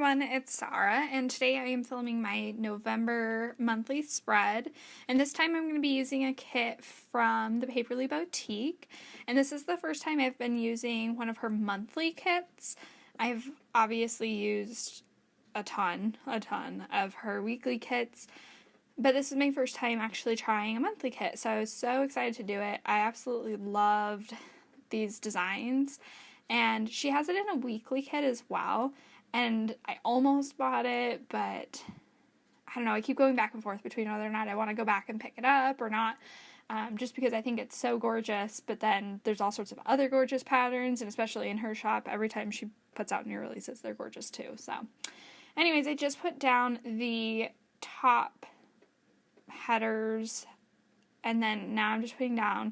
everyone, it's Sarah, and today I am filming my November monthly spread, and this time I'm going to be using a kit from the Paperly Bowtique, and this is the first time I've been using one of her monthly kits. I've obviously used a ton of her weekly kits, but this is my first time actually trying a monthly kit, so I was so excited to do it. I absolutely loved these designs, and she has it in a weekly kit as well, and I almost bought it, but I don't know, I keep going back and forth between whether or not I want to go back and pick it up or not, just because I think it's so gorgeous, but then there's all sorts of other gorgeous patterns, and especially in her shop, every time she puts out new releases, they're gorgeous too. So anyways, I just put down the top headers, and then now I'm just putting down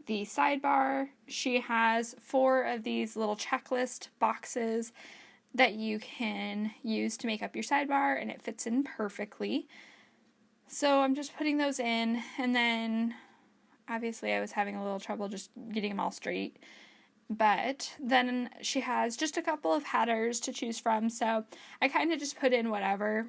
the sidebar. She has 4 of these little checklist boxes that you can use to make up your sidebar, and it fits in perfectly. So I'm just putting those in, and then obviously I was having a little trouble just getting them all straight. But then she has just a couple of headers to choose from, so I kind of just put in whatever.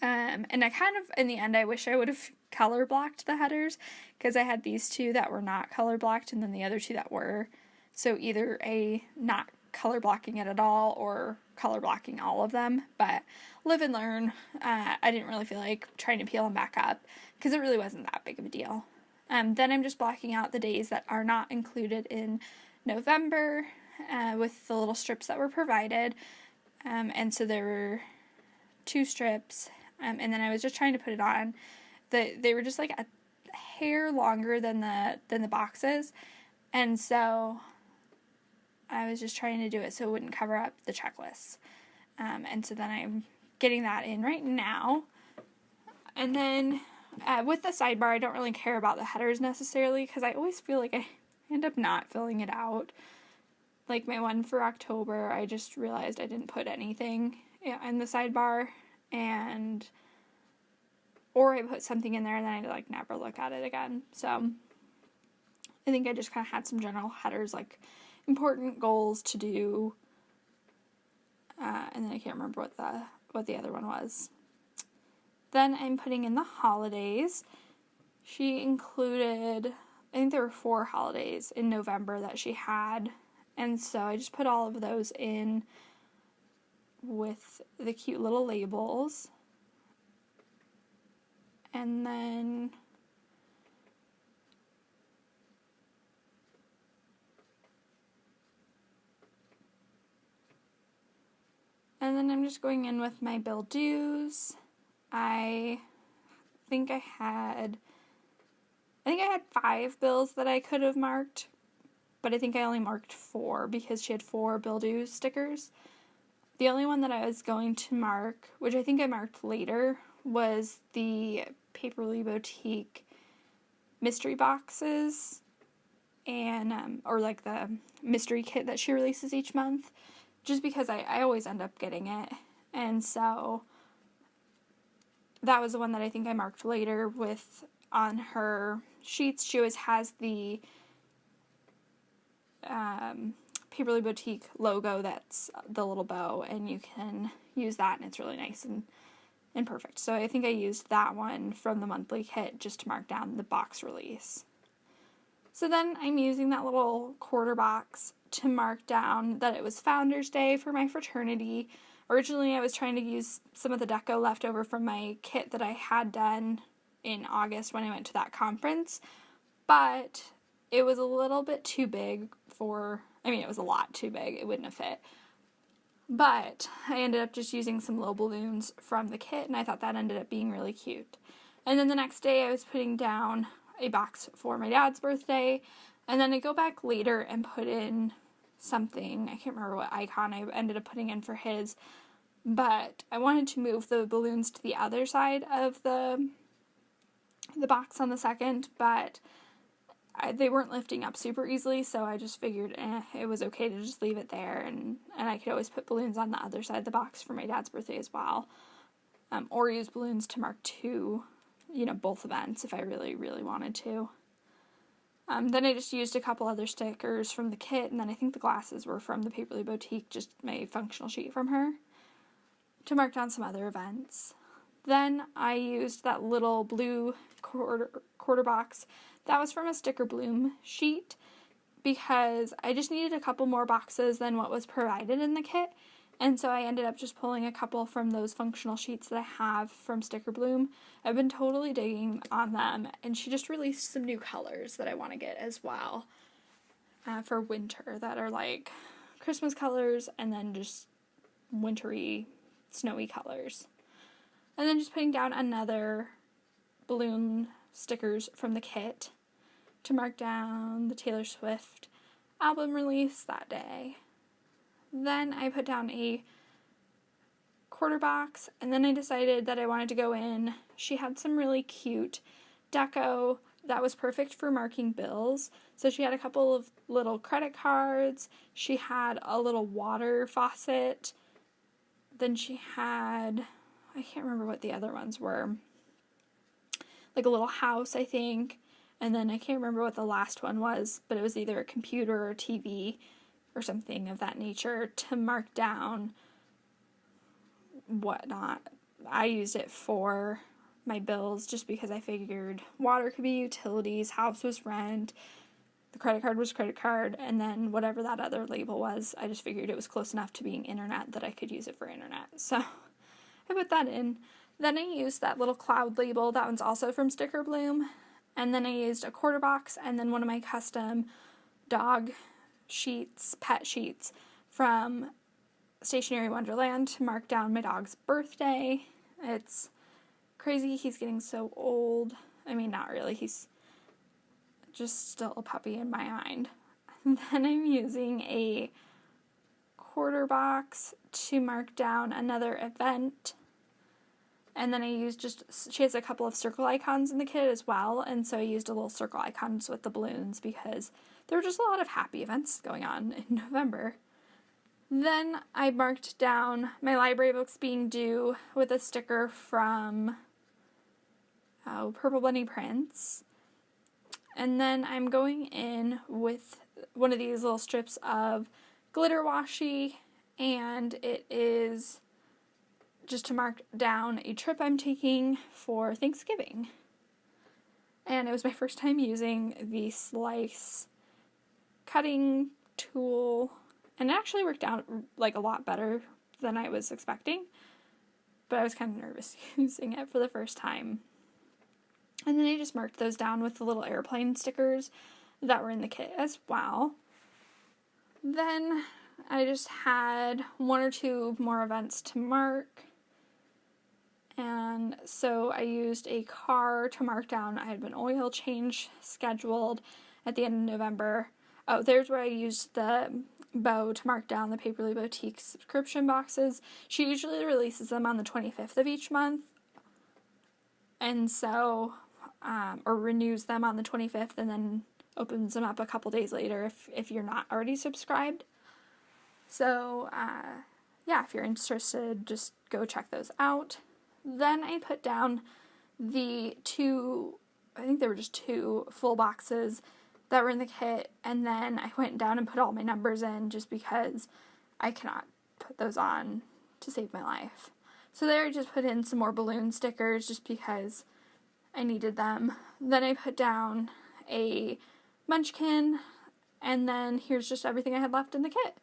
And I kind of, in the end, I wish I would have color blocked the headers, because I had these 2 that were not color blocked and then the other 2 that were. So either not color blocking it at all or color blocking all of them, but live and learn. I didn't really feel like trying to peel them back up because it really wasn't that big of a deal. Then I'm just blocking out the days that are not included in November with the little strips that were provided. And so there were 2 strips, and then I was just trying to put it on. They were just like a hair longer than the boxes, and so I was just trying to do it so it wouldn't cover up the checklists. And so then I'm getting that in right now. And then with the sidebar, I don't really care about the headers necessarily, because I always feel like I end up not filling it out. Like my one for October, I just realized I didn't put anything in the sidebar, or I put something in there and then I never look at it again. So I think I just kind of had some general headers, like important goals to do, and then I can't remember what the other one was. Then I'm putting in the holidays. She included, I think there were 4 holidays in November that she had, and so I just put all of those in with the cute little labels. And then I'm just going in with my bill dues. I think I had 5 bills that I could have marked, but I think I only marked 4 because she had 4 bill dues stickers. The only one that I was going to mark, which I think I marked later, was the Paperly Boutique mystery boxes, and or like the mystery kit that she releases each month, just because I always end up getting it. And so that was the one that I think I marked later. With on her sheets, she always has the Paperly Boutique logo, that's the little bow, and you can use that, and it's really nice and perfect. So I think I used that one from the monthly kit just to mark down the box release. So then I'm using that little quarter box to mark down that it was Founders Day for my fraternity. Originally I was trying to use some of the deco left over from my kit that I had done in August when I went to that conference, but it was a little bit too big it was a lot too big, it wouldn't have fit. But I ended up just using some low balloons from the kit, and I thought that ended up being really cute. And then the next day I was putting down a box for my dad's birthday, and then I go back later and put in something, I can't remember what icon I ended up putting in for his, but I wanted to move the balloons to the other side of the box on the second, but they weren't lifting up super easily, so I just figured it was okay to just leave it there, and I could always put balloons on the other side of the box for my dad's birthday as well, or use balloons to mark both events if I really, really wanted to. Then I just used a couple other stickers from the kit, and then I think the glasses were from the Paperly Boutique, just my functional sheet from her. to mark down some other events. Then I used that little blue quarter box that was from a sticker bloom sheet because I just needed a couple more boxes than what was provided in the kit. And so I ended up just pulling a couple from those functional sheets that I have from Sticker Bloom. I've been totally digging on them, and she just released some new colors that I want to get as well for winter that are like Christmas colors and then just wintry, snowy colors. And then just putting down another balloon stickers from the kit to mark down the Taylor Swift album release that day. Then I put down a quarter box, and then I decided that I wanted to go in. She had some really cute deco that was perfect for marking bills. So she had a couple of little credit cards. She had a little water faucet. Then she had, I can't remember what the other ones were, like a little house, I think. And then I can't remember what the last one was, but it was either a computer or TV or something of that nature to mark down whatnot. I used it for my bills just because I figured water could be utilities, house was rent, the credit card was credit card, and then whatever that other label was, I just figured it was close enough to being internet that I could use it for internet. So I put that in. Then I used that little cloud label. That one's also from Sticker Bloom. And then I used a quarter box and then one of my custom dog sheets, pet sheets from Stationery Wonderland to mark down my dog's birthday. It's crazy. He's getting so old. I mean, not really. He's just still a puppy in my mind. And then I'm using a quarter box to mark down another event. And then I used she has a couple of circle icons in the kit as well, and so I used a little circle icons with the balloons because there were just a lot of happy events going on in November. Then I marked down my library books being due with a sticker from Purple Bunny Prints. And then I'm going in with one of these little strips of glitter washi, and it is just to mark down a trip I'm taking for Thanksgiving. And it was my first time using the slice cutting tool, and it actually worked out like a lot better than I was expecting, but I was kind of nervous using it for the first time. And then I just marked those down with the little airplane stickers that were in the kit as well. Then I just had one or two more events to mark. And so I used a car to mark down. I had an oil change scheduled at the end of November. Oh, there's where I used the bow to mark down the Paperly Bowtique subscription boxes. She usually releases them on the 25th of each month. And so, or renews them on the 25th and then opens them up a couple days later if you're not already subscribed. So, yeah, if you're interested, just go check those out. Then I put down the two, I think there were just two full boxes that were in the kit, and then I went down and put all my numbers in just because I cannot put those on to save my life. So there I just put in some more balloon stickers just because I needed them. Then I put down a munchkin, and then here's just everything I had left in the kit.